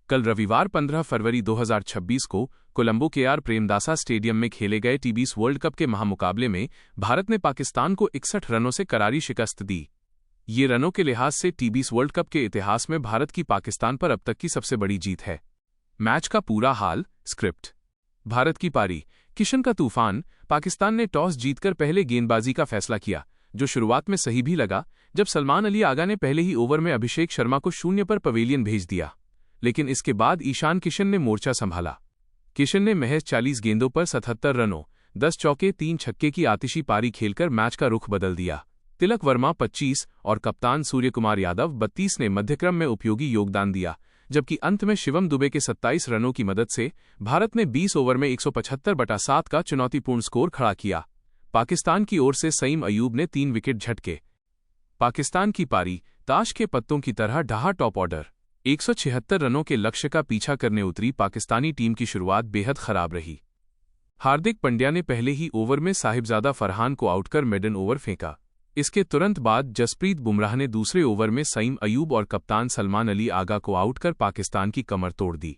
कल रविवार 15 फरवरी 2026 को कोलंबो के आर प्रेमदासा स्टेडियम में खेले गए टी20 वर्ल्ड कप के महामुकाबले में भारत ने पाकिस्तान को 61 रनों से करारी शिकस्त दी। ये रनों के लिहाज से टी20 वर्ल्ड कप के इतिहास में भारत की पाकिस्तान पर अब तक की सबसे बड़ी जीत है। मैच का पूरा हाल स्क्रिप्ट। भारत की पारी। किशन का तूफान। पाकिस्तान ने टॉस जीतकर पहले गेंदबाजी का फैसला किया, जो शुरुआत में सही भी लगा जब सलमान अली आगा ने पहले ही ओवर में अभिषेक शर्मा को 0 पर पवेलियन भेज दिया। लेकिन इसके बाद ईशान किशन ने मोर्चा संभाला। किशन ने महज 40 गेंदों पर 77 रनों, 10 चौके 3 छक्के की आतिशी पारी खेलकर मैच का रुख बदल दिया। तिलक वर्मा 25 और कप्तान सूर्यकुमार यादव 32 ने मध्यक्रम में उपयोगी योगदान दिया, जबकि अंत में शिवम दुबे के 27 रनों की मदद से भारत ने 20 ओवर में 175/7 का चुनौतीपूर्ण स्कोर खड़ा किया। पाकिस्तान की ओर से सईम अयूब ने 3 विकेट झटके। पाकिस्तान की पारी। ताश के पत्तों की तरह ढहा टॉप ऑर्डर। 176 रनों के लक्ष्य का पीछा करने उतरी पाकिस्तानी टीम की शुरुआत बेहद खराब रही। हार्दिक पंड्या ने पहले ही ओवर में साहिबजादा फरहान को आउट कर मेडन ओवर फेंका। इसके तुरंत बाद जसप्रीत बुमराह ने दूसरे ओवर में सईम अयूब और कप्तान सलमान अली आगा को आउट कर पाकिस्तान की कमर तोड़ दी।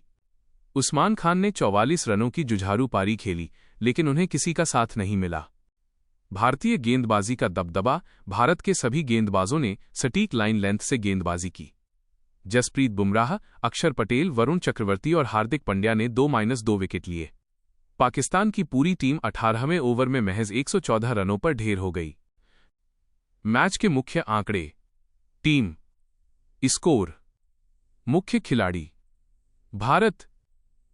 उस्मान खान ने 44 रनों की जुझारू पारी खेली, लेकिन उन्हें किसी का साथ नहीं मिला। भारतीय गेंदबाजी का दबदबा। भारत के सभी गेंदबाजों ने सटीक लाइन लेंथ से गेंदबाजी की। जसप्रीत बुमराह, अक्षर पटेल, वरुण चक्रवर्ती और हार्दिक पंड्या ने 2-2 विकेट लिए। पाकिस्तान की पूरी टीम 18वें ओवर में महज 114 रनों पर ढेर हो गई। मैच के मुख्य आंकड़े। Team score. मुख्य खिलाड़ी। भारत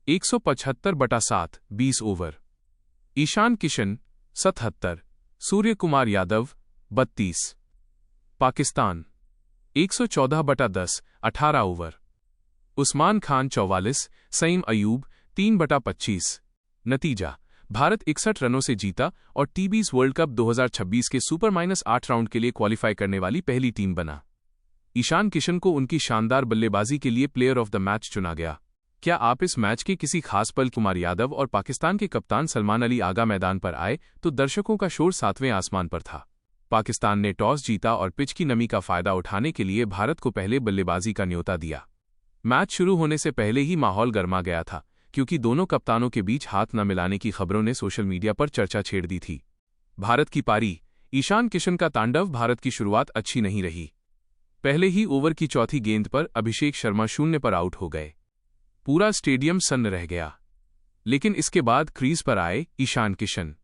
175/7 20 ओवर। ईशान किशन 77, सूर्यकुमार यादव 32। पाकिस्तान 114/10 18 ओवर। उस्मान खान 44, सईम अयूब 3/25। नतीजा। भारत 61 रनों से जीता और टी20 वर्ल्ड कप 2026 के सुपर-8 राउंड के लिए क्वालिफाई करने वाली पहली टीम बना। ईशान किशन को उनकी शानदार बल्लेबाजी के लिए प्लेयर ऑफ द मैच चुना गया। क्या आप इस मैच के किसी खास पल? कुमार यादव और पाकिस्तान के कप्तान सलमान अली आगा मैदान पर आए तो दर्शकों का शोर 7वें आसमान पर था। पाकिस्तान ने टॉस जीता और पिच की नमी का फायदा उठाने के लिए भारत को पहले बल्लेबाजी का न्योता दिया। मैच शुरू होने से पहले ही माहौल गर्मा गया था, क्योंकि दोनों कप्तानों के बीच हाथ न मिलाने की खबरों ने सोशल मीडिया पर चर्चा छेड़ दी थी। भारत की पारी। ईशान किशन का तांडव। भारत की शुरुआत अच्छी नहीं रही। पहले ही ओवर की चौथी गेंद पर अभिषेक शर्मा 0 पर आउट हो गए। पूरा स्टेडियम सन्न रह गया। लेकिन इसके बाद क्रीज पर आए ईशान किशन।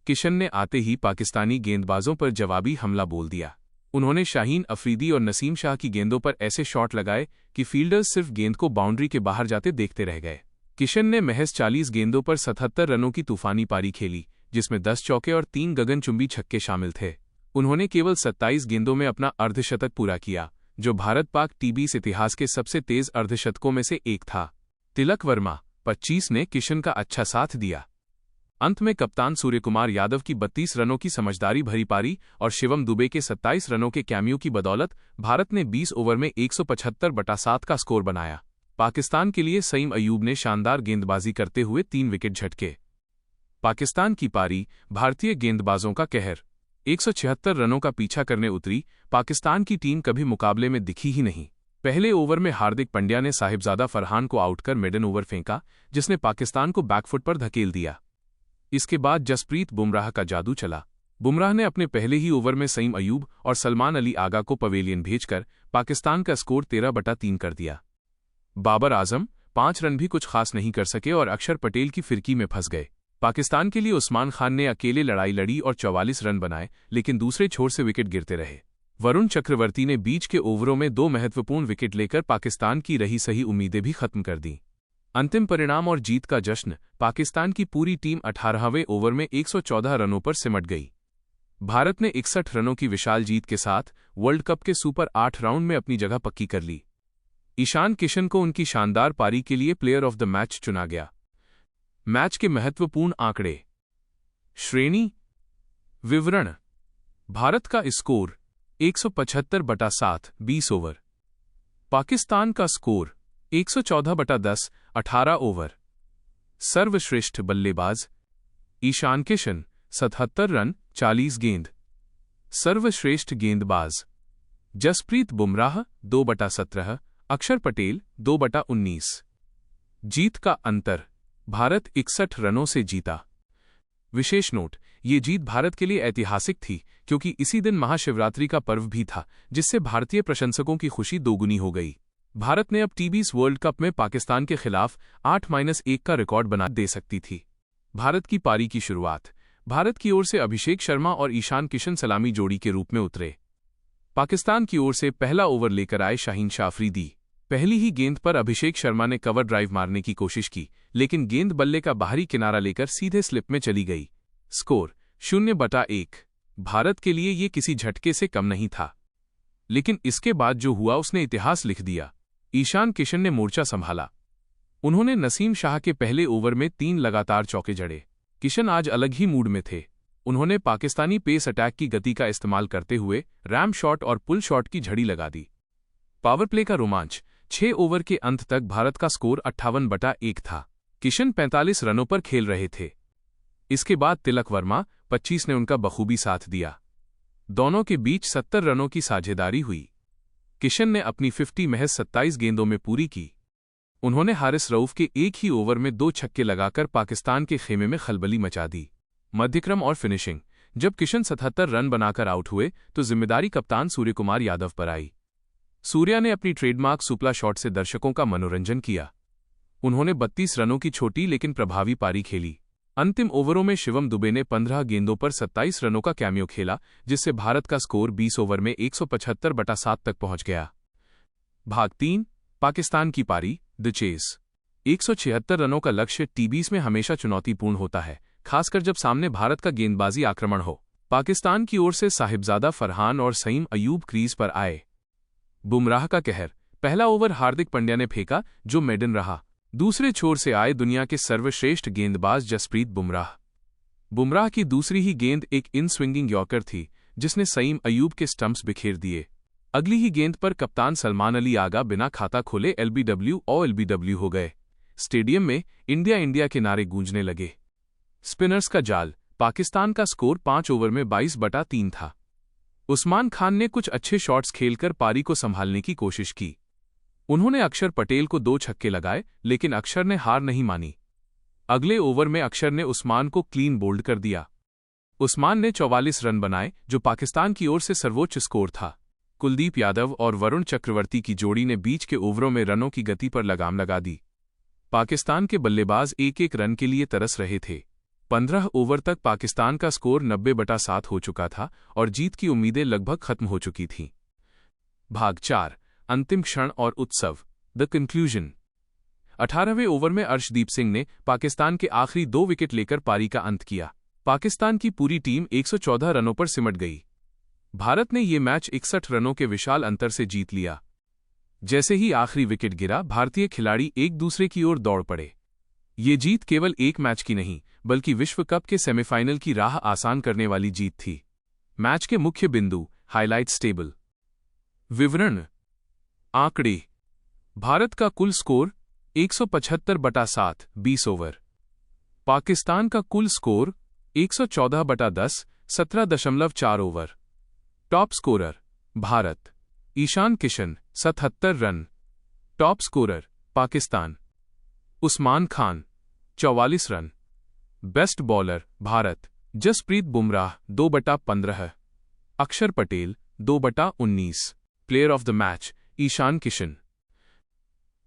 किशन ने आते ही पाकिस्तानी गेंदबाजों पर जवाबी हमला बोल दिया। उन्होंने शाहीन अफरीदी और नसीम शाह की गेंदों पर ऐसे शॉट लगाए कि फील्डर्स सिर्फ गेंद को बाउंड्री के बाहर जाते देखते रह गए। किशन ने महज 40 गेंदों पर 77 रनों की तूफानी पारी खेली, जिसमें 10 चौके और 3 गगनचुंबी छक्के शामिल थे। उन्होंने केवल 27 गेंदों में अपना अर्धशतक पूरा किया, जो भारत-पाक टी20 इतिहास के सबसे तेज अर्धशतकों में से एक था। तिलक वर्मा 25 ने किशन का अच्छा साथ दिया। अंत में कप्तान सूर्यकुमार यादव की 32 रनों की समझदारी भरी पारी और शिवम दुबे के 27 रनों के कैमियो की बदौलत भारत ने 20 ओवर में 175/7 का स्कोर बनाया। पाकिस्तान के लिए सईम अयूब ने शानदार गेंदबाजी करते हुए 3 विकेट झटके। पाकिस्तान की पारी। भारतीय गेंदबाजों का कहर। 176 रनों का पीछा करने उतरी पाकिस्तान की टीम कभी मुकाबले में दिखी ही नहीं। पहले ओवर में हार्दिक पंड्या ने साहिबजादा फरहान को आउट कर मेडन ओवर फेंका, जिसने पाकिस्तान को बैकफुट पर धकेल दिया। इसके बाद जसप्रीत बुमराह का जादू चला। बुमराह ने अपने पहले ही ओवर में सईम अयूब और सलमान अली आगा को पवेलियन भेजकर पाकिस्तान का स्कोर 13/3 कर दिया। बाबर आजम 5 रन भी कुछ खास नहीं कर सके और अक्षर पटेल की फिरकी में फंस गए। पाकिस्तान के लिए उस्मान खान ने अकेले लड़ाई लड़ी और 44 रन बनाए, लेकिन दूसरे छोर से विकेट गिरते रहे। वरुण चक्रवर्ती ने बीच के ओवरों में 2 महत्वपूर्ण विकेट लेकर पाकिस्तान की रही सही उम्मीदें भी खत्म कर दी। अंतिम परिणाम और जीत का जश्न। पाकिस्तान की पूरी टीम 18वें ओवर में 114 रनों पर सिमट गई। भारत ने 61 रनों की विशाल जीत के साथ वर्ल्ड कप के सुपर-8 राउंड में अपनी जगह पक्की कर ली। ईशान किशन को उनकी शानदार पारी के लिए प्लेयर ऑफ द मैच चुना गया। मैच के महत्वपूर्ण आंकड़े। श्रेणी। विवरण। भारत का स्कोर 175/7 20 ओवर। पाकिस्तान का स्कोर 114/10 18 ओवर। सर्वश्रेष्ठ बल्लेबाज। ईशान किशन 77 रन 40 गेंद। सर्वश्रेष्ठ गेंदबाज। जसप्रीत बुमराह 2/17। अक्षर पटेल 2/19। जीत का अंतर, भारत 61 रनों से जीता। विशेष नोट, ये जीत भारत के लिए ऐतिहासिक थी क्योंकि इसी दिन महाशिवरात्रि का पर्व भी था, जिससे भारतीय प्रशंसकों की खुशी दोगुनी हो गई। भारत ने अब टी20 वर्ल्ड कप में पाकिस्तान के खिलाफ 8-1 का रिकॉर्ड बना दे सकती थी। भारत की पारी की शुरुआत, भारत की ओर से अभिषेक शर्मा और ईशान किशन सलामी जोड़ी के रूप में उतरे। पाकिस्तान की ओर से पहला ओवर लेकर आए शाहीन शाह अफरीदी। पहली ही गेंद पर अभिषेक शर्मा ने कवर ड्राइव मारने की कोशिश की, लेकिन गेंद बल्ले का बाहरी किनारा लेकर सीधे स्लिप में चली गई। स्कोर 0/1। भारत के लिए ये किसी झटके से कम नहीं था, लेकिन इसके बाद जो हुआ उसने इतिहास लिख दिया। ईशान किशन ने मोर्चा संभाला। उन्होंने नसीम शाह के पहले ओवर में 3 लगातार चौके जड़े। किशन आज अलग ही मूड में थे। उन्होंने पाकिस्तानी पेस अटैक की गति का इस्तेमाल करते हुए रैम शॉट और पुल शॉट की झड़ी लगा दी। पावर प्ले का रोमांच, 6 ओवर के अंत तक भारत का स्कोर 58/1 था। किशन 45 रनों पर खेल रहे थे। इसके बाद तिलक वर्मा 25 ने उनका बखूबी साथ दिया। दोनों के बीच 70 रनों की साझेदारी हुई। किशन ने अपनी 50 महज 27 गेंदों में पूरी की। उन्होंने हारिस रऊफ के एक ही ओवर में 2 छक्के लगाकर पाकिस्तान के खेमे में खलबली मचा दी। मध्यक्रम और फिनिशिंग, जब किशन 77 रन बनाकर आउट हुए तो जिम्मेदारी कप्तान सूर्य कुमार यादव पर आई। सूर्या ने अपनी ट्रेडमार्क सुपला शॉट से दर्शकों का मनोरंजन किया। उन्होंने 32 रनों की छोटी लेकिन प्रभावी पारी खेली। अंतिम ओवरों में शिवम दुबे ने 15 गेंदों पर 27 रनों का कैमियो खेला, जिससे भारत का स्कोर 20 ओवर में 175/7 तक पहुंच गया। भाग 3, पाकिस्तान की पारी, द चेस। 176 रनों का लक्ष्य टी20 में हमेशा चुनौतीपूर्ण होता है, खासकर जब सामने भारत का गेंदबाजी आक्रमण हो। पाकिस्तान की ओर से साहिबजादा फरहान और सईम अयूब क्रीज पर आए। बुमराह का कहर, पहला ओवर हार्दिक पांड्या ने फेंका, जो मेडन रहा। दूसरे छोर से आए दुनिया के सर्वश्रेष्ठ गेंदबाज जसप्रीत बुमराह। बुमराह की दूसरी ही गेंद एक इन स्विंगिंग यॉर्कर थी, जिसने सईम अयूब के स्टंप्स बिखेर दिए। अगली ही गेंद पर कप्तान सलमान अली आगा बिना खाता खोले एलबीडब्ल्यू और एलबीडब्ल्यू हो गए। स्टेडियम में इंडिया इंडिया के नारे गूंजने लगे। स्पिनर्स का जाल, पाकिस्तान का स्कोर 5 ओवर में 22/3 था। उस्मान खान ने कुछ अच्छे शॉट्स खेलकर पारी को संभालने की कोशिश की। उन्होंने अक्षर पटेल को 2 छक्के लगाए, लेकिन अक्षर ने हार नहीं मानी। अगले ओवर में अक्षर ने उस्मान को क्लीन बोल्ड कर दिया। उस्मान ने 44 रन बनाए, जो पाकिस्तान की ओर से सर्वोच्च स्कोर था। कुलदीप यादव और वरुण चक्रवर्ती की जोड़ी ने बीच के ओवरों में रनों की गति पर लगाम लगा दी। पाकिस्तान के बल्लेबाज 1-1 रन के लिए तरस रहे थे। 15 ओवर तक पाकिस्तान का स्कोर 90/7 हो चुका था और जीत की उम्मीदें लगभग खत्म हो चुकी थीं। भाग 4, अंतिम क्षण और उत्सव, द कंक्लूजन। 18वें ओवर में अर्शदीप सिंह ने पाकिस्तान के आखिरी 2 विकेट लेकर पारी का अंत किया। पाकिस्तान की पूरी टीम 114 रनों पर सिमट गई। भारत ने ये मैच 61 रनों के विशाल अंतर से जीत लिया। जैसे ही आखिरी विकेट गिरा, भारतीय खिलाड़ी एक दूसरे की ओर दौड़ पड़े। ये जीत केवल एक मैच की नहीं, बल्कि विश्व कप के सेमीफाइनल की राह आसान करने वाली जीत थी। मैच के मुख्य बिंदु, हाइलाइट्स टेबल। विवरण, आंकड़े। भारत का कुल स्कोर 175/7 20 ओवर। पाकिस्तान का कुल score 114/10 17.4 over. Top scorer, Bharat, Ishan Kishan 77 run. Top scorer, Pakistan, Usman Khan 44 run. Best bowler, Bharat, Jasprit Bumrah 2/15। Akshar Patel 2/19। Player of the match, Ishan Kishan.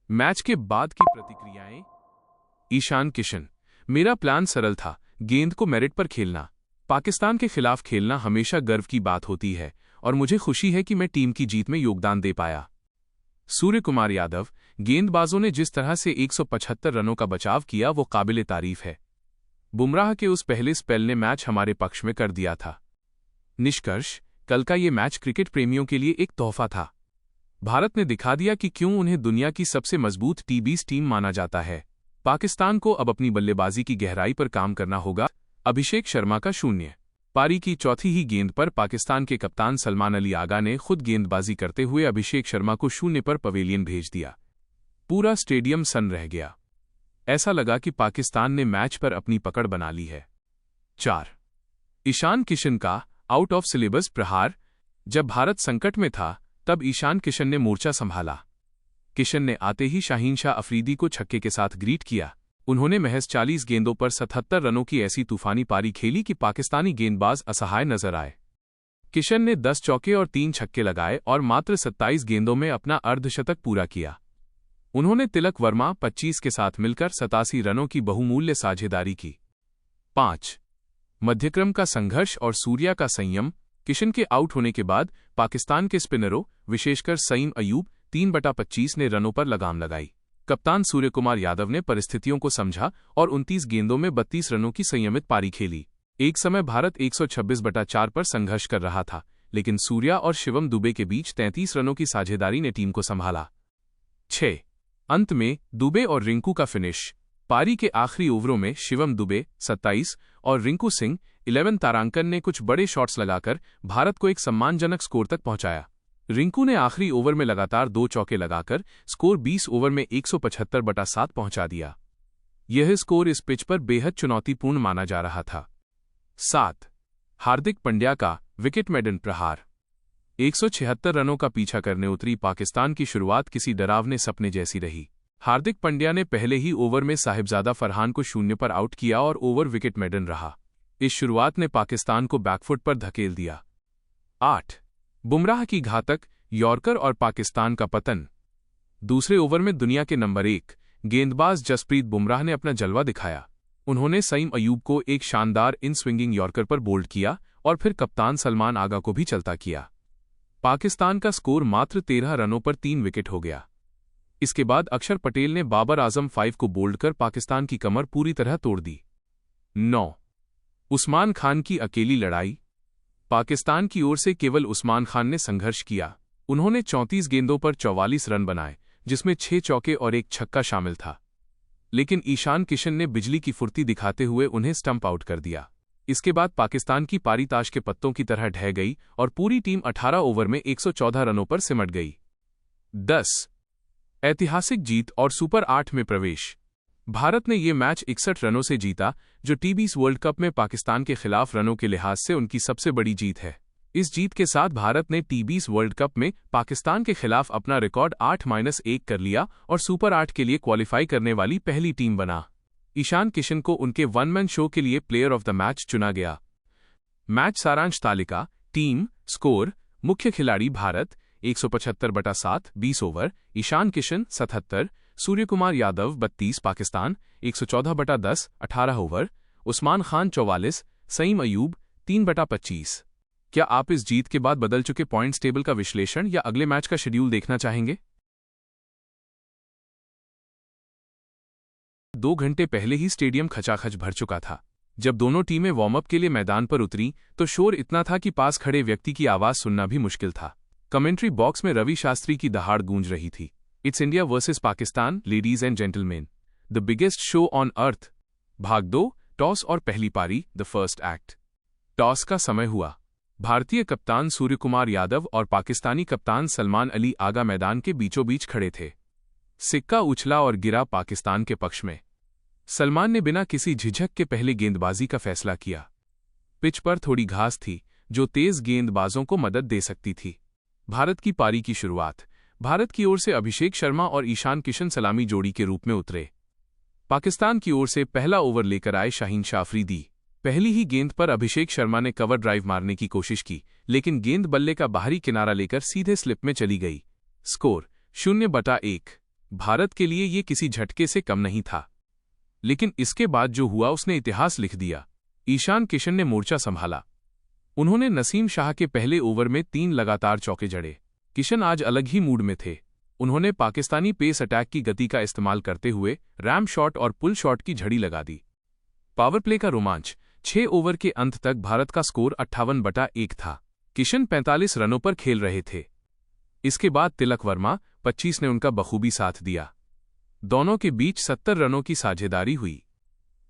Match के बाद की प्रतिक्रियाएं। ईशान किशन, मेरा प्लान सरल था, गेंद को मेरिट पर खेलना। पाकिस्तान के खिलाफ खेलना हमेशा गर्व की बात होती है और मुझे खुशी है कि मैं टीम की जीत में योगदान दे पाया। सूर्य कुमार यादव, गेंदबाजों ने जिस तरह से 175 रनों का बचाव किया वो काबिले तारीफ है। बुमराह के उस पहले स्पेल ने मैच हमारे पक्ष में कर दिया था। निष्कर्ष, कल का ये मैच क्रिकेट प्रेमियों के लिए एक तोहफा था। भारत ने दिखा दिया कि क्यों उन्हें दुनिया की सबसे मजबूत टी20 टीम माना जाता है। पाकिस्तान को अब अपनी बल्लेबाजी की गहराई पर काम करना होगा। अभिषेक शर्मा का 0। पारी की चौथी ही गेंद पर पाकिस्तान के कप्तान सलमान अली आगा ने खुद गेंदबाजी करते हुए अभिषेक शर्मा को 0 पर पवेलियन भेज दिया। पूरा स्टेडियम सन्न रह गया। ऐसा लगा कि पाकिस्तान ने मैच पर अपनी पकड़ बना ली है। 4, ईशान किशन का आउट ऑफ सिलेबस प्रहार। जब भारत संकट में था, तब ईशान किशन ने मोर्चा संभाला। किशन ने आते ही शाहीन शाह अफरीदी को छक्के के साथ ग्रीट किया। उन्होंने महज 40 गेंदों पर 77 रनों की ऐसी तूफानी पारी खेली कि पाकिस्तानी गेंदबाज असहाय नजर आए। किशन ने 10 चौके और 3 छक्के लगाए और मात्र 27 गेंदों में अपना अर्धशतक पूरा किया। उन्होंने तिलक वर्मा 25 के साथ मिलकर 87 रनों की बहुमूल्य साझेदारी की। 5. मध्यक्रम का संघर्ष और सूर्या का संयम। किशन के आउट होने के बाद पाकिस्तान के स्पिनरों, विशेषकर सईम अयूब 3/25 ने रनों पर लगाम लगाई। कप्तान सूर्य कुमार यादव ने परिस्थितियों को समझा और 29 गेंदों में 32 रनों की संयमित पारी खेली। एक समय भारत 126/4 पर संघर्ष कर रहा था, लेकिन सूर्या और शिवम दुबे के बीच 33 रनों की साझेदारी ने टीम को संभाला। 6. अंत में दुबे और रिंकू का फिनिश। पारी के आखिरी ओवरों में शिवम दुबे 27 और रिंकू सिंह 11 तारांकन ने कुछ बड़े शॉट्स लगाकर भारत को एक सम्मानजनक स्कोर तक पहुंचाया। रिंकू ने आखिरी ओवर में लगातार 2 चौके लगाकर स्कोर 20 ओवर में 175/7 पहुंचा दिया। यह स्कोर इस पिच पर बेहद चुनौतीपूर्ण माना जा रहा था। 7. हार्दिक पांड्या का विकेट मेडन प्रहार। 176 रनों का पीछा करने उतरी पाकिस्तान की शुरुआत किसी डरावने सपने जैसी रही। हार्दिक पांड्या ने पहले ही ओवर में साहिबजादा फरहान को 0 पर आउट किया और ओवर विकेट मेडन रहा। इस शुरुआत ने पाकिस्तान को बैकफुट पर धकेल दिया। 8. बुमराह की घातक यॉर्कर और पाकिस्तान का पतन। दूसरे ओवर में दुनिया के नंबर 1 गेंदबाज जसप्रीत बुमराह ने अपना जलवा दिखाया। उन्होंने सईम अयूब को एक शानदार इन स्विंगिंग यॉर्कर पर बोल्ड किया और फिर कप्तान सलमान आगा को भी चलता किया। पाकिस्तान का स्कोर मात्र 13 रनों पर 3 विकेट हो गया। इसके बाद अक्षर पटेल ने बाबर आजम 5 को बोल्ड कर पाकिस्तान की कमर पूरी तरह तोड़ दी। 9. उस्मान खान की अकेली लड़ाई। पाकिस्तान की ओर से केवल उस्मान खान ने संघर्ष किया। उन्होंने 34 गेंदों पर 44 रन बनाए, जिसमें 6 चौके और 1 छक्का शामिल था। लेकिन ईशान किशन ने बिजली की फुर्ती दिखाते हुए उन्हें स्टंप आउट कर दिया। इसके बाद पाकिस्तान की पारी ताश के पत्तों की तरह ढह गई और पूरी टीम 18 ओवर में 114 रनों पर सिमट गई। 10. ऐतिहासिक जीत और सुपर 8 में प्रवेश। भारत ने ये मैच 61 रनों से जीता, जो टी20 वर्ल्ड कप में पाकिस्तान के खिलाफ रनों के लिहाज से उनकी सबसे बड़ी जीत है। इस जीत के साथ भारत ने टी20 वर्ल्ड कप में पाकिस्तान के खिलाफ अपना रिकॉर्ड 8-1 कर लिया और सुपर 8 के लिए क्वालिफाई करने वाली पहली टीम बना। ईशान किशन को उनके वन मैन शो के लिए प्लेयर ऑफ द मैच चुना गया। मैच सारांश तालिका। Team score. मुख्य खिलाड़ी भारत 175/7 20 ओवर, ईशान किशन 77, सूर्य कुमार यादव 32, पाकिस्तान 114/10 18 ओवर, उस्मान खान 44, सईम अयूब 3/25। क्या आप इस जीत के बाद बदल चुके पॉइंट्स टेबल का विश्लेषण या अगले मैच का शेड्यूल देखना चाहेंगे? 2 घंटे पहले ही स्टेडियम खचाखच भर चुका था। जब दोनों टीमें वार्म अप के लिए मैदान पर उतरी तो शोर इतना था कि पास खड़े व्यक्ति की आवाज सुनना भी मुश्किल था। कमेंट्री बॉक्स में रवि शास्त्री की दहाड़ गूंज रही थी। It's India versus Pakistan, ladies and gentleman, the biggest show on earth. भाग 2, टॉस और पहली पारी, द फर्स्ट एक्ट। टॉस का समय हुआ। भारतीय कप्तान सूर्य कुमार यादव और पाकिस्तानी कप्तान सलमान अली आगा मैदान के बीचों बीच खड़े थे। सिक्का उछला और गिरा पाकिस्तान के पक्ष में। सलमान ने बिना किसी झिझक के पहले गेंदबाजी का फैसला किया। पिच पर थोड़ी घास थी जो तेज गेंदबाजों को मदद दे सकती थी। भारत की पारी की शुरुआत। भारत की ओर से अभिषेक शर्मा और ईशान किशन सलामी जोड़ी के रूप में उतरे। पाकिस्तान की ओर से पहला ओवर लेकर आए शाहीन शाह अफरीदी। पहली ही गेंद पर अभिषेक शर्मा ने कवर ड्राइव मारने की कोशिश की, लेकिन गेंद बल्ले का बाहरी किनारा लेकर सीधे स्लिप में चली गई। स्कोर 0/1। भारत के लिए ये किसी झटके से कम नहीं था, लेकिन इसके बाद जो हुआ उसने इतिहास लिख दिया। ईशान किशन ने मोर्चा संभाला। उन्होंने नसीम शाह के पहले ओवर में 3 लगातार चौके जड़े। किशन आज अलग ही मूड में थे। उन्होंने पाकिस्तानी पेस अटैक की गति का इस्तेमाल करते हुए रैम शॉट और पुल शॉट की झड़ी लगा दी। पावर प्ले का रोमांच। 6 ओवर के अंत तक भारत का स्कोर 58/1 था। किशन 45 रनों पर खेल रहे थे। इसके बाद तिलक वर्मा 25 ने उनका बखूबी साथ दिया। दोनों के बीच 70 रनों की साझेदारी हुई।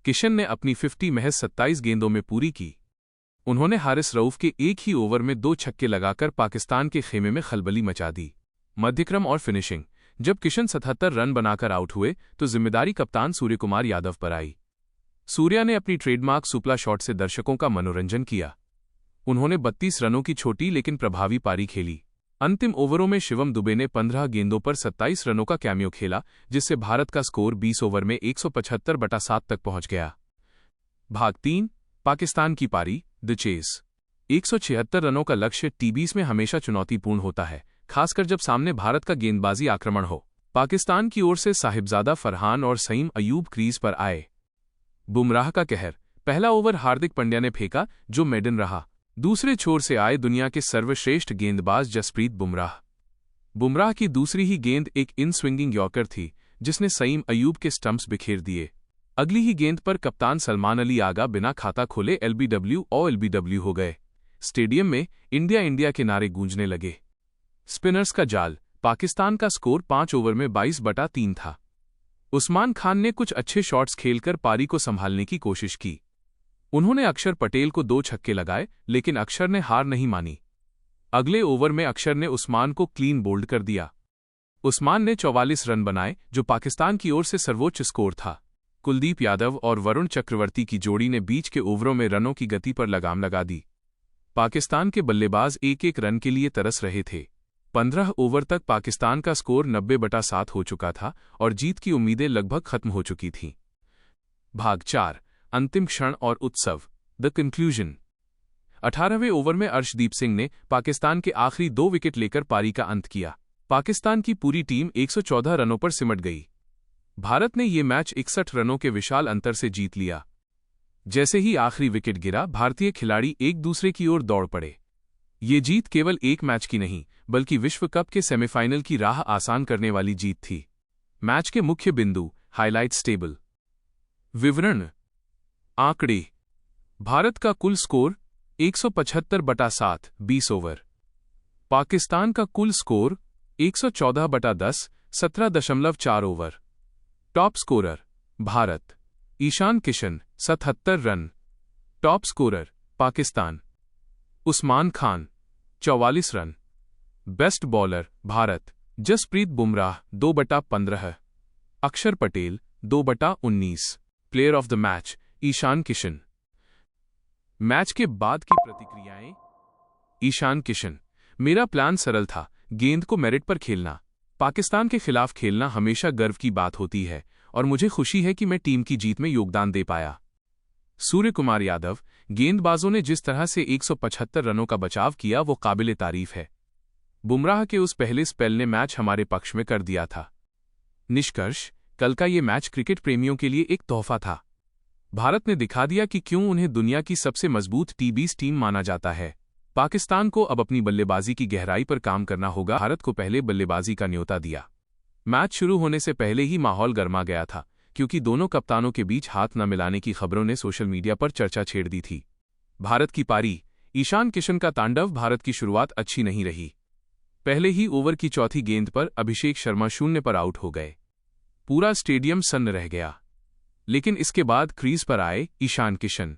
किशन ने अपनी 50 महज 27 गेंदों में पूरी की। उन्होंने हारिस रऊफ के एक ही ओवर में 2 छक्के लगाकर पाकिस्तान के खेमे में खलबली मचा दी। मध्यक्रम और फिनिशिंग। जब किशन 77 रन बनाकर आउट हुए तो जिम्मेदारी कप्तान सूर्य कुमार यादव पर आई। सूर्या ने अपनी ट्रेडमार्क सुपला शॉट से दर्शकों का मनोरंजन किया। उन्होंने 32 रनों की छोटी लेकिन प्रभावी पारी खेली। अंतिम ओवरों में शिवम दुबे ने 15 गेंदों पर 27 रनों का कैमियो खेला, जिससे भारत का स्कोर 20 ओवर में 175/7 तक पहुंच गया। भाग 3, पाकिस्तान की पारी, द चेस। 176 रनों का लक्ष्य टी20 में हमेशा चुनौतीपूर्ण होता है, खासकर जब सामने भारत का गेंदबाजी आक्रमण हो। पाकिस्तान की ओर से साहिबजादा फरहान और सईम अयूब क्रीज पर आए। बुमराह का कहर। पहला ओवर हार्दिक पांड्या ने फेंका, जो मेडन रहा। दूसरे छोर से आए दुनिया के सर्वश्रेष्ठ गेंदबाज जसप्रीत बुमराह। बुमराह की दूसरी ही गेंद एक इन स्विंगिंग यॉर्कर थी, जिसने सईम अयूब के स्टंप्स बिखेर दिए। अगली ही गेंद पर कप्तान सलमान अली आगा बिना खाता खोले एलबीडब्ल्यू और एलबीडब्ल्यू हो गए। स्टेडियम में इंडिया इंडिया के नारे गूंजने लगे। स्पिनर्स का जाल। पाकिस्तान का स्कोर 5 ओवर में 22/3 था। उस्मान खान ने कुछ अच्छे शॉट्स खेलकर पारी को संभालने की कोशिश की। उन्होंने अक्षर पटेल को 2 छक्के लगाए, लेकिन अक्षर ने हार नहीं मानी। अगले ओवर में अक्षर ने उस्मान को क्लीन बोल्ड कर दिया। उस्मान ने 44 रन बनाए, जो पाकिस्तान की ओर से सर्वोच्च स्कोर था। कुलदीप यादव और वरुण चक्रवर्ती की जोड़ी ने बीच के ओवरों में रनों की गति पर लगाम लगा दी। पाकिस्तान के बल्लेबाज एक रन के लिए तरस रहे थे। 15 ओवर तक पाकिस्तान का स्कोर 90/7 हो चुका था और जीत की उम्मीदें लगभग खत्म हो चुकी थीं। भाग 4, अंतिम क्षण और उत्सव, द कंक्लूजन। 18वें ओवर में अर्शदीप सिंह ने पाकिस्तान के आखिरी 2 विकेट लेकर पारी का अंत किया। पाकिस्तान की पूरी टीम 114 रनों पर सिमट गई। भारत ने ये मैच 61 रनों के विशाल अंतर से जीत लिया। जैसे ही आखिरी विकेट गिरा, भारतीय खिलाड़ी एक दूसरे की ओर दौड़ पड़े। ये जीत केवल एक मैच की नहीं, बल्कि विश्व कप के सेमीफाइनल की राह आसान करने वाली जीत थी। मैच के मुख्य बिंदु, हाइलाइट्स टेबल। विवरण। आंकड़े। भारत का कुल स्कोर 175/7 20 ओवर। पाकिस्तान का कुल score 114/10 17.4 over. Top scorer Bharat, Ishan Kishan 77 run. Top scorer Pakistan, Usman Khan 44 run. Best bowler Bharat, Jasprit Bumrah 2/15। Akshar Patel 2/19। Player of the match, Ishan Kishan. Match के बाद की प्रतिक्रियाएं। ईशान किशन। मेरा प्लान सरल था, गेंद को मेरिट पर खेलना। पाकिस्तान के खिलाफ खेलना हमेशा गर्व की बात होती है और मुझे खुशी है कि मैं टीम की जीत में योगदान दे पाया। सूर्य कुमार यादव। गेंदबाजों ने जिस तरह से 175 रनों का बचाव किया, वो काबिले तारीफ है। बुमराह के उस पहले स्पेल ने मैच हमारे पक्ष में कर दिया था। निष्कर्ष। कल का ये मैच क्रिकेट प्रेमियों के लिए एक तोहफा था। भारत ने दिखा दिया कि क्यों उन्हें दुनिया की सबसे मजबूत टी20 टीम माना जाता है। पाकिस्तान को अब अपनी बल्लेबाजी की गहराई पर काम करना होगा। भारत को पहले बल्लेबाजी का न्योता दिया। मैच शुरू होने से पहले ही माहौल गर्मा गया था, क्योंकि दोनों कप्तानों के बीच हाथ न मिलाने की खबरों ने सोशल मीडिया पर चर्चा छेड़ दी थी। भारत की पारी। ईशान किशन का तांडव। भारत की शुरुआत अच्छी नहीं रही। पहले ही ओवर की चौथी गेंद पर अभिषेक शर्मा 0 पर आउट हो गए। पूरा स्टेडियम सन्न रह गया। लेकिन इसके बाद क्रीज पर आए ईशान किशन।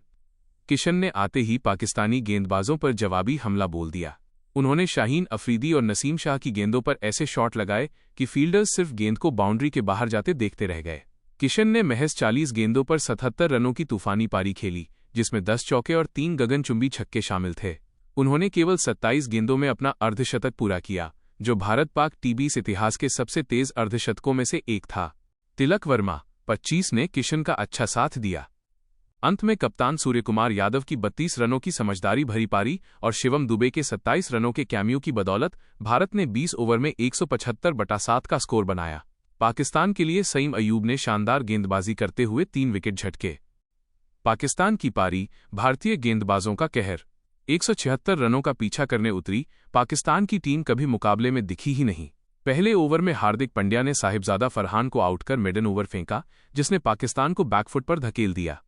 किशन ने आते ही पाकिस्तानी गेंदबाजों पर जवाबी हमला बोल दिया। उन्होंने शाहीन अफरीदी और नसीम शाह की गेंदों पर ऐसे शॉट लगाए कि फील्डर्स सिर्फ गेंद को बाउंड्री के बाहर जाते देखते रह गए। किशन ने महज 40 गेंदों पर 77 रनों की तूफानी पारी खेली, जिसमें 10 चौके और 3 गगनचुंबी छक्के शामिल थे। उन्होंने केवल 27 गेंदों में अपना अर्धशतक पूरा किया, जो भारत पाक टी20 इतिहास के सबसे तेज अर्धशतकों में से एक था। तिलक वर्मा 25 ने किशन का अच्छा साथ दिया। अंत में कप्तान सूर्यकुमार यादव की 32 रनों की समझदारी भरी पारी और शिवम दुबे के 27 रनों के कैमियो की बदौलत भारत ने 20 ओवर में 175/7 का स्कोर बनाया। पाकिस्तान के लिए सईम अयूब ने शानदार गेंदबाजी करते हुए 3 विकेट झटके। पाकिस्तान की पारी। भारतीय गेंदबाजों का कहर। 176 रनों का पीछा करने उतरी पाकिस्तान की टीम कभी मुकाबले में दिखी ही नहीं। पहले ओवर में हार्दिक पांड्या ने साहिबजादा फरहान को आउट कर मेडन ओवर फेंका, जिसने पाकिस्तान को बैकफुट पर धकेल दिया।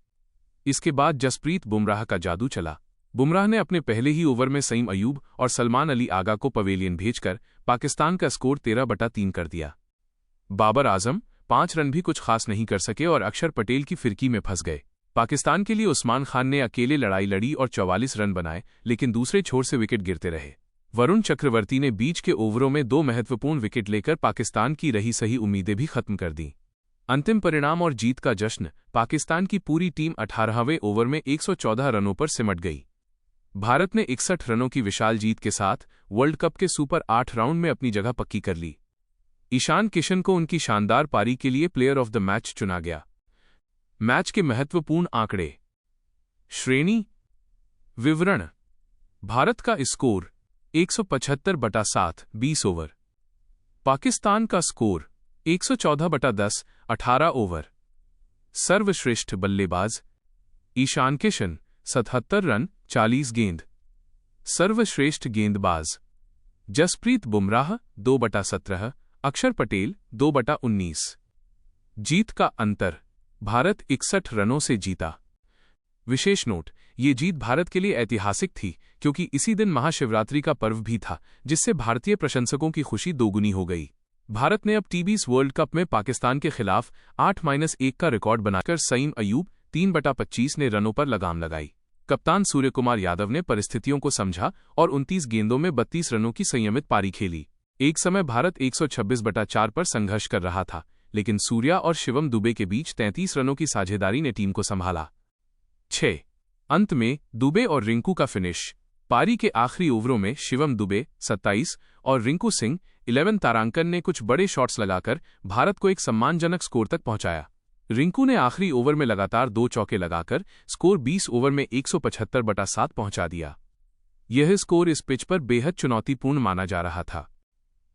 इसके बाद जसप्रीत बुमराह का जादू चला। बुमराह ने अपने पहले ही ओवर में सईम अयूब और सलमान अली आगा को पवेलियन भेजकर पाकिस्तान का स्कोर 13/3 कर दिया। बाबर आजम 5 रन भी कुछ खास नहीं कर सके और अक्षर पटेल की फिरकी में फंस गए। पाकिस्तान के लिए उस्मान खान ने अकेले लड़ाई लड़ी और 44 रन बनाए, लेकिन दूसरे छोर से विकेट गिरते रहे। वरुण चक्रवर्ती ने बीच के ओवरों में 2 महत्वपूर्ण विकेट लेकर पाकिस्तान की रही सही उम्मीदें भी खत्म कर दीं। अंतिम परिणाम और जीत का जश्न। पाकिस्तान की पूरी टीम 18वें ओवर में 114 रनों पर सिमट गई। भारत ने 61 रनों की विशाल जीत के साथ वर्ल्ड कप के सुपर 8 राउंड में अपनी जगह पक्की कर ली। ईशान किशन को उनकी शानदार पारी के लिए प्लेयर ऑफ द मैच चुना गया। मैच के महत्वपूर्ण आंकड़े। श्रेणी विवरण। भारत का स्कोर 175/7 20 ओवर। पाकिस्तान का स्कोर 114/10 18 ओवर। सर्वश्रेष्ठ बल्लेबाज ईशान किशन 77 रन 40 गेंद। सर्वश्रेष्ठ गेंदबाज जसप्रीत बुमराह 2/17, अक्षर पटेल 2/19। जीत का अंतर। भारत 61 रनों से जीता। विशेष नोट, ये जीत भारत के लिए ऐतिहासिक थी क्योंकि इसी दिन महाशिवरात्रि का पर्व भी था, जिससे भारतीय प्रशंसकों की खुशी दोगुनी हो गई। भारत ने अब टी20 वर्ल्ड कप में पाकिस्तान के खिलाफ 8-1 का रिकॉर्ड बनाकर सईम अयूब 3/25 ने रनों पर लगाम लगाई। कप्तान सूर्यकुमार यादव ने परिस्थितियों को समझा और 29 गेंदों में 32 रनों की संयमित पारी खेली। एक समय भारत 126/4 पर संघर्ष कर रहा था, लेकिन सूर्या और शिवम दुबे के बीच 33 रनों की साझेदारी ने टीम को संभाला। 6 अंत में दुबे और रिंकू का फिनिश। पारी के आखिरी ओवरों में शिवम दुबे 27 और रिंकू सिंह 11 तारांकन ने कुछ बड़े शॉट्स लगाकर भारत को एक सम्मानजनक स्कोर तक पहुंचाया। रिंकू ने आखिरी ओवर में लगातार 2 चौके लगाकर स्कोर 20 ओवर में 175/7 पहुंचा दिया। यह स्कोर इस पिच पर बेहद चुनौतीपूर्ण माना जा रहा था।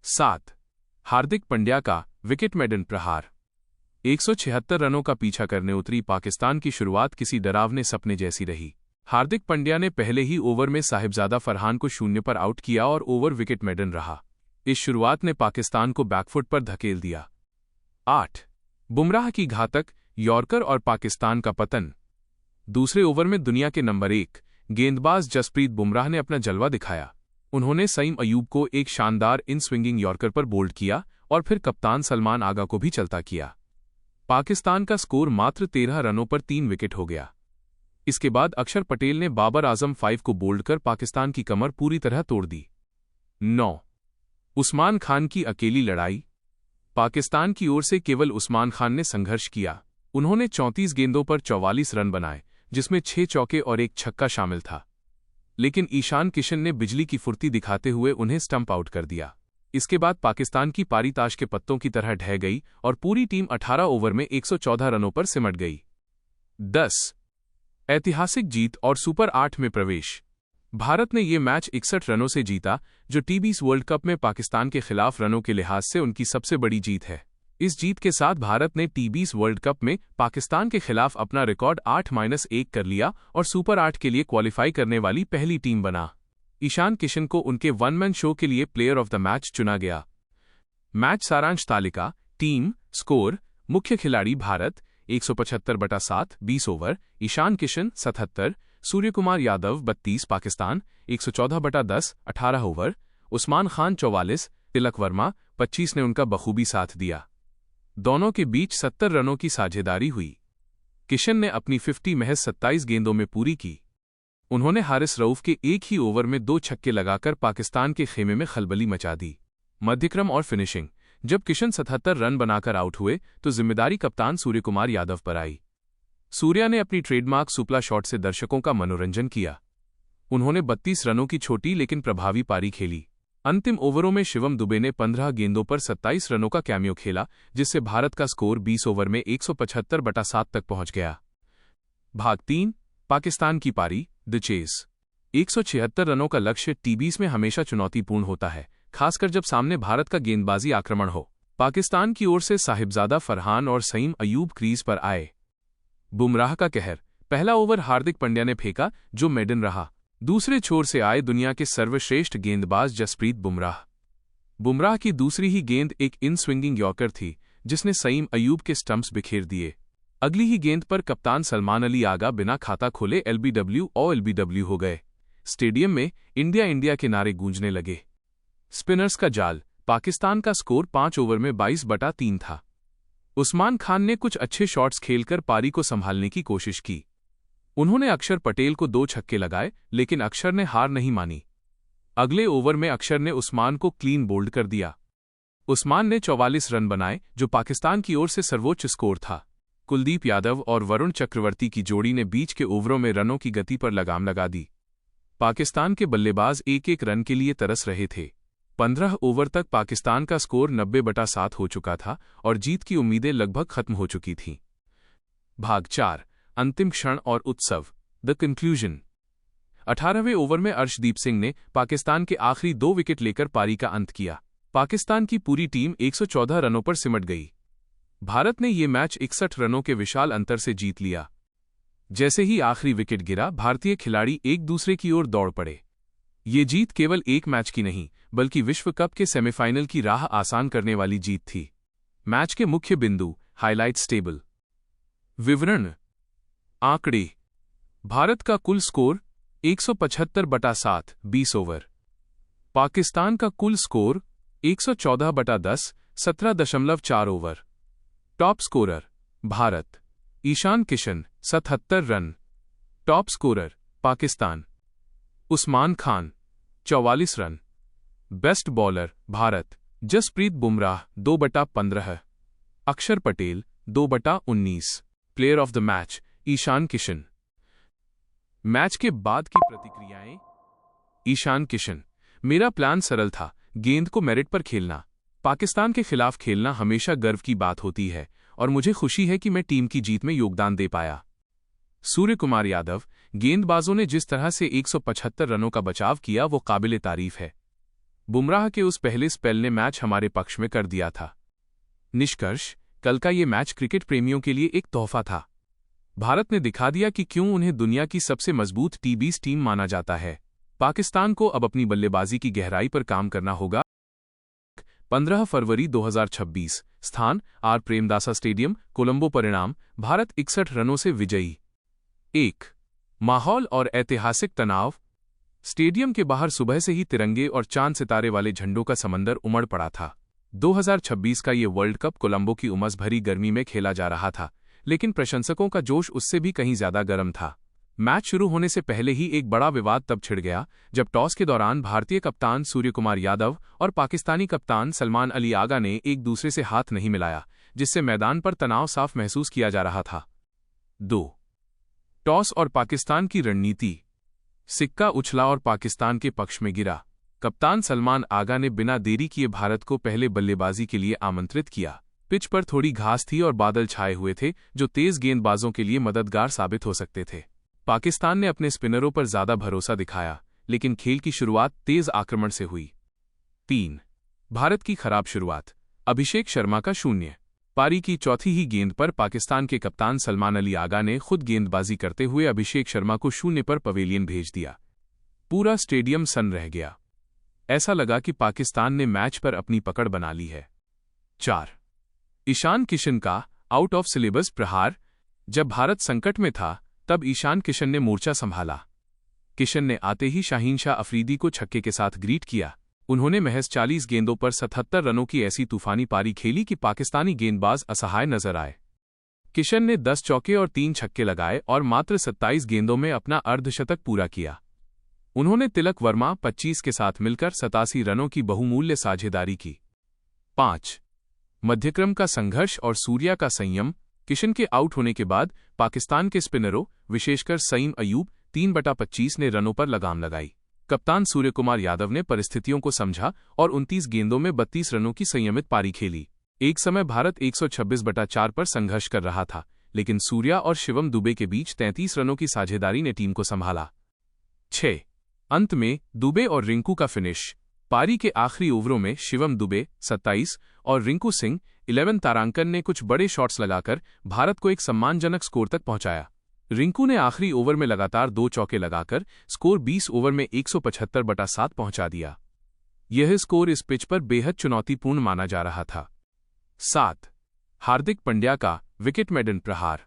7 हार्दिक पांड्या का विकेट मेडन प्रहार। 176 रनों का पीछा करने उतरी पाकिस्तान की शुरुआत किसी डरावने सपने जैसी रही। हार्दिक पांड्या ने पहले ही ओवर में साहिबजादा फरहान को 0 पर आउट किया और ओवर विकेट मेडन रहा। इस शुरुआत ने पाकिस्तान को बैकफुट पर धकेल दिया। 8 बुमराह की घातक यॉर्कर और पाकिस्तान का पतन। दूसरे ओवर में दुनिया के नंबर 1 गेंदबाज जसप्रीत बुमराह ने अपना जलवा दिखाया। उन्होंने सईम अयूब को एक शानदार इन स्विंगिंग यॉर्कर पर बोल्ड किया और फिर कप्तान सलमान आगा को भी चलता किया। पाकिस्तान का स्कोर मात्र 13 रनों पर 3 विकेट हो गया। इसके बाद अक्षर पटेल ने बाबर आजम 5 को बोल्ड कर पाकिस्तान की कमर पूरी तरह तोड़ दी। 9 उस्मान खान की अकेली लड़ाई। पाकिस्तान की ओर से केवल उस्मान खान ने संघर्ष किया। उन्होंने 34 गेंदों पर 44 रन बनाए, जिसमें 6 चौके और 1 छक्का शामिल था। लेकिन ईशान किशन ने बिजली की फुर्ती दिखाते हुए उन्हें स्टंप आउट कर दिया। इसके बाद पाकिस्तान की पारी ताश के पत्तों की तरह ढह गई और पूरी टीम 18 ओवर में 114 रनों पर सिमट गई। 10 ऐतिहासिक जीत और सुपर 8 में प्रवेश। भारत ने ये मैच 61 रनों से जीता, जो टी20 वर्ल्ड कप में पाकिस्तान के खिलाफ रनों के लिहाज से उनकी सबसे बड़ी जीत है। इस जीत के साथ भारत ने टी20 वर्ल्ड कप में पाकिस्तान के खिलाफ अपना रिकॉर्ड 8-1 कर लिया और सुपर 8 के लिए क्वालिफाई करने वाली पहली टीम बना। ईशान किशन को उनके वन मैन शो के लिए प्लेयर ऑफ द मैच चुना गया। मैच सारांश तालिका। Team score. मुख्य खिलाड़ी भारत 175/7 20 ओवर, ईशान किशन 77, सूर्यकुमार यादव 32, पाकिस्तान 114/10 18 ओवर, उस्मान खान 44, तिलक वर्मा 25 ने उनका बखूबी साथ दिया। दोनों के बीच 70 रनों की साझेदारी हुई। किशन ने अपनी 50 महज 27 गेंदों में पूरी की। उन्होंने हारिस रऊफ के एक ही ओवर में 2 छक्के लगाकर पाकिस्तान के खेमे में खलबली मचा दी। मध्यक्रम और फिनिशिंग। जब किशन 77 रन बनाकर आउट हुए तो जिम्मेदारी कप्तान सूर्यकुमार यादव पर आई। सूर्या ने अपनी ट्रेडमार्क सुपला शॉट से दर्शकों का मनोरंजन किया। उन्होंने 32 रनों की छोटी लेकिन प्रभावी पारी खेली। अंतिम ओवरों में शिवम दुबे ने 15 गेंदों पर 27 रनों का कैमियो खेला, जिससे भारत का स्कोर 20 ओवर में 175/7 तक पहुंच गया। भाग 3 पाकिस्तान की पारी द चेस। 176 रनों का लक्ष्य टी20 में हमेशा चुनौतीपूर्ण होता है, खासकर जब सामने भारत का गेंदबाजी आक्रमण हो। पाकिस्तान की ओर से साहिबजादा फरहान और सईम अयूब क्रीज पर आए। बुमराह का कहर। पहला ओवर हार्दिक पांड्या ने फेंका, जो मेडन रहा। दूसरे छोर से आए दुनिया के सर्वश्रेष्ठ गेंदबाज जसप्रीत बुमराह। बुमराह की दूसरी ही गेंद एक इन स्विंगिंग यॉर्कर थी, जिसने सईम अयूब के स्टंप्स बिखेर दिए। अगली ही गेंद पर कप्तान सलमान अली आगा बिना खाता खोले LBW हो गए। स्टेडियम में इंडिया के नारे गूंजने लगे। स्पिनर्स का जाल। पाकिस्तान का स्कोर 5 ओवर में 22/3 था। उस्मान खान ने कुछ अच्छे शॉट्स खेलकर पारी को संभालने की कोशिश की। उन्होंने अक्षर पटेल को 2 छक्के लगाए, लेकिन अक्षर ने हार नहीं मानी। अगले ओवर में अक्षर ने उस्मान को क्लीन बोल्ड कर दिया। उस्मान ने 44 रन बनाए, जो पाकिस्तान की ओर से सर्वोच्च स्कोर था। कुलदीप यादव और वरुण चक्रवर्ती की जोड़ी ने बीच के ओवरों में रनों की गति पर लगाम लगा दी। पाकिस्तान के बल्लेबाज एक एक रन के लिए तरस रहे थे। 15 ओवर तक पाकिस्तान का स्कोर 90/7 हो चुका था और जीत की उम्मीदें लगभग खत्म हो चुकी थीं। भाग 4, अंतिम क्षण और उत्सव, द कंक्लूजन। 18वें ओवर में अर्शदीप सिंह ने पाकिस्तान के आखिरी 2 विकेट लेकर पारी का अंत किया। पाकिस्तान की पूरी टीम 114 रनों पर सिमट गई। भारत ने ये मैच 61 रनों के विशाल अंतर से जीत लिया। जैसे ही आखिरी विकेट गिरा, भारतीय खिलाड़ी एक दूसरे की ओर दौड़ पड़े। ये जीत केवल एक मैच की नहीं, बल्कि विश्व कप के सेमीफाइनल की राह आसान करने वाली जीत थी। मैच के मुख्य बिंदु, हाइलाइट्स टेबल। विवरण, आंकड़े। भारत का कुल स्कोर 175/7 20 ओवर। पाकिस्तान का कुल score 114/10 17.4 over. Top scorer Bharat, Ishan Kishan 77 run. Top scorer Pakistan, Usman Khan 44 run. Best bowler Bharat, Jasprit Bumrah 2/15। Akshar Patel 2/19। Player of the match, Ishan Kishan. Match के बाद की प्रतिक्रियाएं। ईशान किशन, मेरा प्लान सरल था, गेंद को मेरिट पर खेलना। पाकिस्तान के खिलाफ खेलना हमेशा गर्व की बात होती है और मुझे खुशी है कि मैं टीम की जीत में योगदान दे पाया। सूर्य कुमार यादव, गेंदबाजों ने जिस तरह से 175 रनों का बचाव किया वो काबिले तारीफ है। बुमराह के उस पहले स्पेल ने मैच हमारे पक्ष में कर दिया था। निष्कर्ष, कल का ये मैच क्रिकेट प्रेमियों के लिए एक तोहफा था। भारत ने दिखा दिया कि क्यों उन्हें दुनिया की सबसे मजबूत टी20 टीम माना जाता है। पाकिस्तान को अब अपनी बल्लेबाजी की गहराई पर काम करना होगा। 15 फरवरी 2026, स्थान आर प्रेमदासा स्टेडियम, कोलंबो। परिणाम, भारत 61 रनों से विजयी। 1. माहौल और ऐतिहासिक तनाव। स्टेडियम के बाहर सुबह से ही तिरंगे और चांद सितारे वाले झंडों का समंदर उमड़ पड़ा था। 2026 का ये वर्ल्ड कप कोलंबो की उमस भरी गर्मी में खेला जा रहा था, लेकिन प्रशंसकों का जोश उससे भी कहीं ज्यादा गर्म था। मैच शुरू होने से पहले ही एक बड़ा विवाद तब छिड़ गया जब टॉस के दौरान भारतीय कप्तान सूर्य कुमार यादव और पाकिस्तानी कप्तान सलमान अली आगा ने एक दूसरे से हाथ नहीं मिलाया, जिससे मैदान पर तनाव साफ महसूस किया जा रहा था। 2. टॉस और पाकिस्तान की रणनीति। सिक्का उछला और पाकिस्तान के पक्ष में गिरा। कप्तान सलमान आगा ने बिना देरी किए भारत को पहले बल्लेबाजी के लिए आमंत्रित किया। पिच पर थोड़ी घास थी और बादल छाए हुए थे, जो तेज गेंदबाजों के लिए मददगार साबित हो सकते थे। पाकिस्तान ने अपने स्पिनरों पर ज्यादा भरोसा दिखाया, लेकिन खेल की शुरुआत तेज आक्रमण से हुई। 3. भारत की खराब शुरुआत। अभिषेक शर्मा का शून्य। पारी की चौथी ही गेंद पर पाकिस्तान के कप्तान सलमान अली आगा ने खुद गेंदबाजी करते हुए अभिषेक शर्मा को शून्य पर पवेलियन भेज दिया। पूरा स्टेडियम सन्न रह गया। ऐसा लगा कि पाकिस्तान ने मैच पर अपनी पकड़ बना ली है। 4. ईशान किशन का आउट ऑफ सिलेबस प्रहार। जब भारत संकट में था, तब ईशान किशन ने मोर्चा संभाला। किशन ने आते ही शाहीन शाह अफरीदी को छक्के के साथ ग्रीट किया। उन्होंने महज 40 गेंदों पर 77 रनों की ऐसी तूफानी पारी खेली कि पाकिस्तानी गेंदबाज असहाय नजर आए। किशन ने 10 चौके और 3 छक्के लगाए और मात्र 27 गेंदों में अपना अर्धशतक पूरा किया। उन्होंने तिलक वर्मा 25 के साथ मिलकर 87 रनों की बहुमूल्य साझेदारी की। 5. मध्यक्रम का संघर्ष और सूर्या का संयम। किशन के आउट होने के बाद पाकिस्तान के स्पिनरों, विशेषकर सईम अयूब 3/25 ने रनों पर लगाम लगाई। कप्तान सूर्य कुमार यादव ने परिस्थितियों को समझा और 29 गेंदों में 32 रनों की संयमित पारी खेली। एक समय भारत 126/4 पर संघर्ष कर रहा था, लेकिन सूर्या और शिवम दुबे के बीच 33 रनों की साझेदारी ने टीम को संभाला। 6. अंत में दुबे और रिंकू का फिनिश। पारी के आखिरी ओवरों में शिवम दुबे 27 और रिंकू सिंह 11 तारांकन ने कुछ बड़े शॉट्स लगाकर भारत को एक सम्मानजनक स्कोर तक पहुंचाया। रिंकू ने आखिरी ओवर में लगातार 2 चौके लगाकर स्कोर 20 ओवर में 175/7 पहुंचा दिया। यह स्कोर इस पिच पर बेहद चुनौतीपूर्ण माना जा रहा था। 7. हार्दिक पांड्या का विकेट मेडन प्रहार।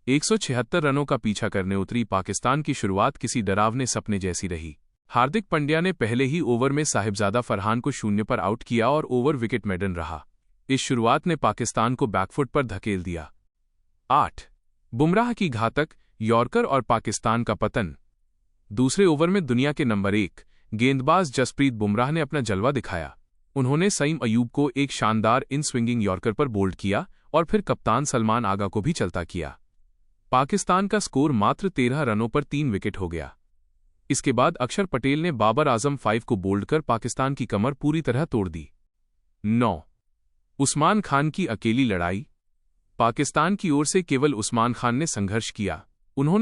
176 रनों का पीछा करने उतरी पाकिस्तान की शुरुआत किसी डरावने सपने जैसी रही। हार्दिक पांड्या ने पहले ही ओवर में साहिबजादा फरहान को शून्य पर आउट किया और ओवर विकेट मेडन रहा। इस शुरुआत ने पाकिस्तान को बैकफुट पर धकेल दिया। 8. बुमराह की घातक यॉर्कर और पाकिस्तान का पतन। दूसरे ओवर में दुनिया के नंबर 1 गेंदबाज जसप्रीत बुमराह ने अपना जलवा दिखाया। उन्होंने सईम अयूब को एक शानदार इन स्विंगिंग यॉर्कर पर बोल्ड किया और फिर कप्तान सलमान आगा को भी चलता किया। पाकिस्तान का स्कोर मात्र 13 रनों पर 3 विकेट हो गया। इसके बाद अक्षर पटेल ने बाबर आजम 5 को बोल्ड कर पाकिस्तान की कमर पूरी तरह तोड़ दी। 9. उस्मान खान की अकेली लड़ाई। पाकिस्तान की ओर से केवल उस्मान खान ने संघर्ष किया। उन्होंने